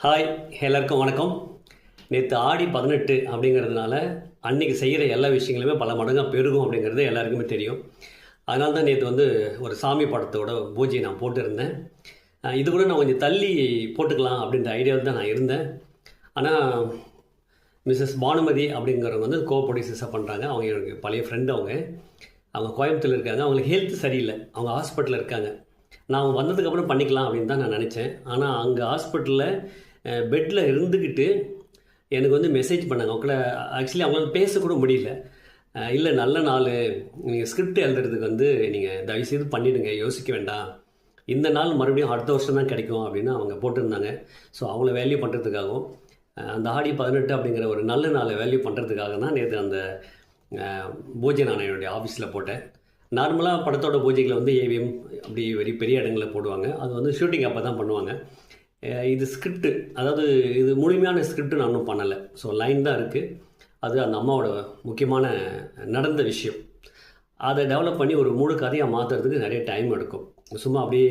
Hi, எல்லாருக்கும் வணக்கம். நேற்று ஆடி 18 அப்படிங்கிறதுனால அன்றைக்கி செய்கிற எல்லா விஷயங்களுமே பல மடங்காக பெருகும் அப்படிங்கிறது எல்லாருக்குமே தெரியும். அதனால தான் நேற்று ஒரு சாமி படத்தோட பூஜை நான் போட்டிருந்தேன். இது கூட நான் கொஞ்சம் தள்ளி போட்டுக்கலாம் அப்படின்ற ஐடியாவில் தான் நான் இருந்தேன். ஆனால் மிஸ்ஸஸ் பானுமதி அப்படிங்கிறவங்க கோ ப்ரொடியூசர்ஸாக பண்ணுறாங்க. அவங்க எனக்கு பழைய ஃப்ரெண்டு. அவங்க கோயம்புத்தூரில் இருக்காங்க. அவங்களுக்கு ஹெல்த் சரியில்லை. அவங்க ஹாஸ்பிட்டலில் இருக்காங்க. நான் வந்ததுக்கப்புறம் பண்ணிக்கலாம் அப்படின்னு தான் நான் நினச்சேன். ஆனால் அங்கே ஹாஸ்பிட்டலில் பெட்டில் இருந்துக்கிட்டு எனக்கு மெசேஜ் பண்ணாங்க. ஆக்சுவலி அவங்களால பேசக்கூட முடியல. இல்லை, நல்ல நாள், நீங்கள் ஸ்கிரிப்ட் எழுதுறதுக்கு நீங்கள் தயவுசெய்து பண்ணிவிடுங்க, யோசிக்க வேண்டாம், இந்த நாள் மறுபடியும் அடுத்த வருஷம் தான் கிடைக்கும் அப்படின்னு அவங்க போட்டிருந்தாங்க. ஸோ அவங்கள வேல்யூ பண்ணுறதுக்காகவும் அந்த ஆடி 18 அப்படிங்கிற ஒரு நல்ல நாளை வேல்யூ பண்ணுறதுக்காக தான் நேற்று அந்த பூஜை நான் என்னுடைய ஆஃபீஸில் போட்டேன். நார்மலாக படத்தோட பூஜைகளை ஏவிஎம் அப்படி பெரிய இடங்களில் போடுவாங்க. அது ஷூட்டிங் அப்போ தான் பண்ணுவாங்க. இது ஸ்கிரிப்டு, அதாவது இது முழுமையான ஸ்கிரிப்டு நான் இன்னும் பண்ணலை. ஸோ லைன் தான் இருக்குது. அது அந்த அம்மாவோட முக்கியமான நடந்த விஷயம். அதை டெவலப் பண்ணி ஒரு முழு கதையாக மாற்றுறதுக்கு நிறைய டைம் எடுக்கும். சும்மா அப்படியே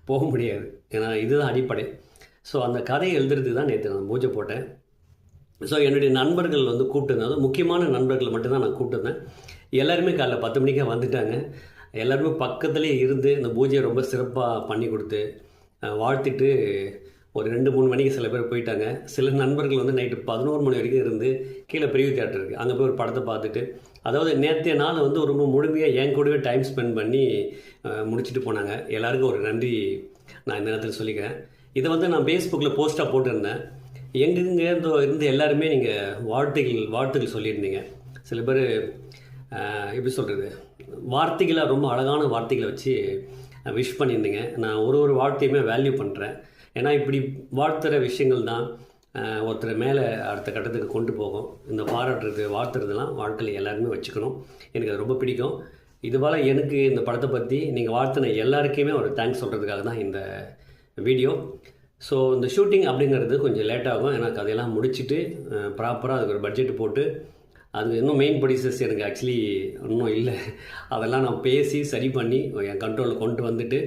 போக முடியாது. ஏன்னா இதுதான் அடிப்படை. ஸோ அந்த கதையை எழுதுறதுக்கு தான் நேற்று நான் பூஜை போட்டேன். ஸோ என்னுடைய நண்பர்கள் கூப்பிட்டுருந்தேன். முக்கியமான நண்பர்கள் மட்டும்தான் நான் கூப்பிட்டுருந்தேன். எல்லாருமே காலைல 10 மணிக்கே வந்துட்டாங்க. எல்லாருமே பக்கத்துலேயே இருந்து இந்த பூஜையை ரொம்ப சிறப்பாக பண்ணி கொடுத்து வாழ்த்திட்டு ஒரு 2-3 மணிக்கு சில பேர் போயிட்டாங்க. சில நண்பர்கள் நைட்டு 11 மணி வரைக்கும் இருந்து கீழே பிரிவு தியேட்டர் இருக்குது, அங்கே போய் ஒரு படத்தை பார்த்துட்டு, அதாவது நேற்றைய நாள் ரொம்ப முழுமையாக என் கூடவே டைம் ஸ்பெண்ட் பண்ணி முடிச்சுட்டு போனாங்க. எல்லாருக்கும் ஒரு நன்றி நான் இந்த நேரத்தில் சொல்லிக்கிறேன். இதை நான் ஃபேஸ்புக்கில் போஸ்ட்டாக போட்டிருந்தேன். எங்கெங்கே இருந்து எல்லாருமே நீங்கள் வாழ்த்துக்கள் சொல்லியிருந்தீங்க. சில பேர் எப்படி சொல்கிறது, வார்த்தைகளாக ரொம்ப அழகான வார்த்தைகளை வச்சு விஷ் பண்ணியிருந்தீங்க. நான் ஒரு வார்த்தையுமே வேல்யூ பண்ணுறேன். ஏன்னா இப்படி வாழ்த்துகிற விஷயங்கள் தான் ஒருத்தர் மேலே அடுத்த கட்டத்துக்கு கொண்டு போகும். இந்த பாராட்டுறது வாழ்த்துறதுலாம் வாழ்க்கையில் எல்லாருமே வச்சுக்கணும். எனக்கு அது ரொம்ப பிடிக்கும். இதுபோல் எனக்கு இந்த படத்தை பற்றி நீங்கள் வாழ்த்தின எல்லாருக்குமே ஒரு தேங்க்ஸ் சொல்கிறதுக்காக தான் இந்த வீடியோ. ஸோ இந்த ஷூட்டிங் அப்படிங்கிறது கொஞ்சம் லேட்டாகும். எனக்கு அதையெல்லாம் முடிச்சுட்டு ப்ராப்பராக அதுக்கு ஒரு பட்ஜெட் போட்டு, அது இன்னும் மெயின் ப்ரொடியூசர்ஸ் எனக்கு ஆக்சுவலி இன்னும் இல்லை. அதெல்லாம் நான் பேசி சரி பண்ணி என் கண்ட்ரோலில் கொண்டு வந்துட்டு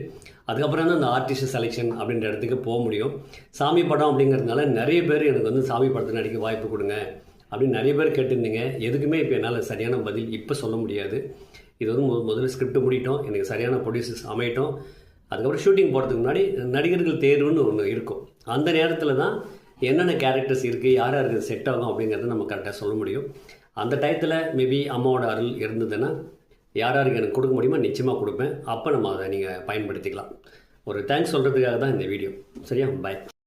அதுக்கப்புறம் தான் அந்த ஆர்டிஸ்ட் செலெக்ஷன் அப்படின்ற இடத்துக்கு போக முடியும். சாமி படம் அப்படிங்கிறதுனால நிறைய பேர் எனக்கு சாமி படத்தில் நடிக்க வாய்ப்பு கொடுங்க அப்படின்னு நிறைய பேர் கேட்டிருந்தீங்க. எதுக்குமே இப்போ என்னால் சரியான பதில் இப்போ சொல்ல முடியாது. இது முதல்ல ஸ்கிரிப்ட் முடிட்டோம், எனக்கு சரியான ப்ரொடியூசர்ஸ் அமையட்டும். அதுக்கப்புறம் ஷூட்டிங் போகிறதுக்கு முன்னாடி நடிகர்கள் தேர்வுன்னு ஒன்று இருக்கும். அந்த நேரத்தில் தான் என்னென்ன கேரக்டர்ஸ் இருக்குது, யார் யாருக்கு செட் ஆகும் அப்படிங்கிறத நம்ம கரெக்டாக சொல்ல முடியும். அந்த டயத்தில் மேபி அம்மாவோட அருள் இருந்ததுன்னா யாருக்கு எனக்கு கொடுக்க முடியுமோ நிச்சயமாக கொடுப்பேன். அப்போ நம்ம அதை நீங்கள் பயன்படுத்திக்கலாம். ஒரு தேங்க்ஸ் சொல்கிறதுக்காக தான் இந்த வீடியோ. சரியா? பாய்.